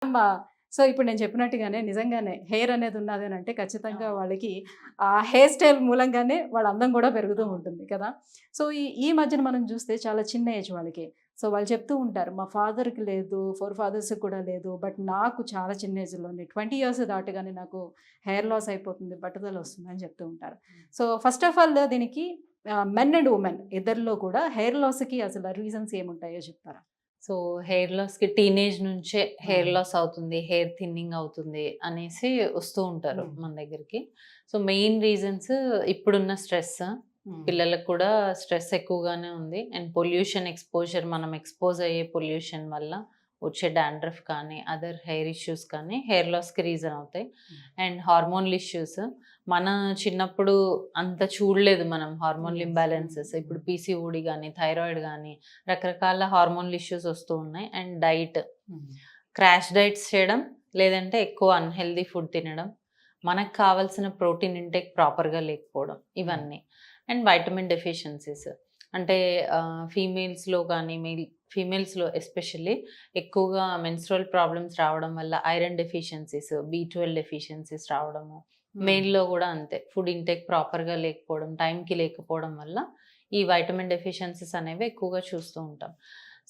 మా సో, ఇప్పుడు నేను చెప్పినట్టుగానే నిజంగానే హెయిర్ అనేది ఉన్నదనంటే ఖచ్చితంగా అవును. వాళ్ళకి ఆ హెయిర్ స్టైల్ మూలంగానే వాళ్ళ అందం గూడా పెరుగుతూ అవును. ఉంటుంది కదా! సో, ఈ ఈ మధ్యన మనం చూస్తే చాలా చిన్న ఏజ్ వాళ్ళకి. సో, వాళ్ళు చెప్తూ ఉంటారు. మా ఫాదర్‌కి లేదు, ఫోర్ ఫాదర్స్‌కి కూడా లేదు. బట్ నాకు చాలా చిన్న ఏజ్‌లోనే 20 ఇయర్స్ దాటగానే నాకు హెయిర్ లాస్ అయిపోతుంది, పట్టుదలొస్తుంది అని చెప్తూ ఉంటారు. సో, ఫస్ట్ ఆఫ్ ఆల్ దీనికి మెన్ అండ్ వుమెన్ ఇద్దరిలో కూడా హెయిర్ లాస్‌కి అసలు రీజన్స్ ఏముంటాయో చెప్తారా? సో, హెయిర్ లాస్‌కి టీనేజ్ నుంచే హెయిర్ హ్మ్. లాస్ అవుతుంది, హెయిర్ థిన్నింగ్ అవుతుంది అనేసి వస్తూ ఉంటారు హ్మ్. మన దగ్గరికి. సో, మెయిన్ రీజన్స్ ఇప్పుడున్న స్ట్రెస్. హ్మ్. పిల్లలకు కూడా స్ట్రెస్ ఎక్కువగానే ఉంది. అండ్ పొల్యూషన్ ఎక్స్‌పోజర్ మనం ఎక్స్‌పోజ్ అయ్యే పొల్యూషన్ వల్ల వచ్చే డాండ్రఫ్ కానీ, అదర్ హెయిర్ ఇష్యూస్ కానీ హెయిర్ లాస్‌కి రీజన్ అవుతాయి. హ్మ్. And hormonal issues. మన చిన్నప్పుడు అంత చూడలేదు మనం హార్మోనల్ హ్మ్. హ్మ్. ఇంబాలెన్సెస్. ఇప్పుడు హ్మ్. పీసీఓడీ గానీ, థైరాయిడ్ గానీ రకరకాల హార్మోనల్ ఇష్యూస్ వస్తూ ఉన్నాయి. And diet. హ్మ్. క్రాష్ డైట్స్ చేయడం, లేదంటే ఎక్కువ అన్‌హెల్తీ ఫుడ్ తినడం, మనకు కావాల్సిన ప్రోటీన్ ఇంటేక్ ప్రాపర్‌గా లేకపోవడం హ్మ్. ఇవన్నీ. And vitamin deficiencies. అంటే ఫీమేల్స్‌లో గానీ, ఫీమేల్స్‌లో ఎస్పెషల్లీ ఎక్కువగా మెన్‌స్ట్రువల్ ప్రాబ్లమ్స్ రావడం వల్ల ఐరన్ డెఫిషియన్సీస్, బి12 డెఫిషియన్సీస్ రావడము. హ్మ్. మెయిల్‌లో గూడా అంతే. ఫుడ్ ఇంటేక్ ప్రాపర్‌గా లేకపోవడం, టైంకి లేకపోవడం వల్ల ఈ వైటమిన్ డెఫిషియన్సీస్ అనేవి ఎక్కువగా చూస్తూ ఉంటాం.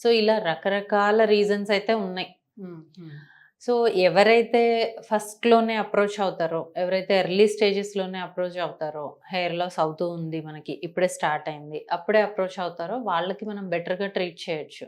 సో, ఇలా రకరకాల రీజన్స్ అయితే ఉన్నాయి. హ్మ్. హ్మ్. సో, ఎవరైతే ఫస్ట్‌లోనే అప్రోచ్ అవుతారో, ఎవరైతే ఎర్లీ స్టేజెస్‌లోనే అప్రోచ్ అవుతారో, హెయిర్ లాస్ అవుతూ ఉంది మనకి, ఇప్పుడే స్టార్ట్ అయింది. అప్పుడే అప్రోచ్ అవుతారో వాళ్ళకి మనం బెటర్‌గా ట్రీట్ చేయొచ్చు.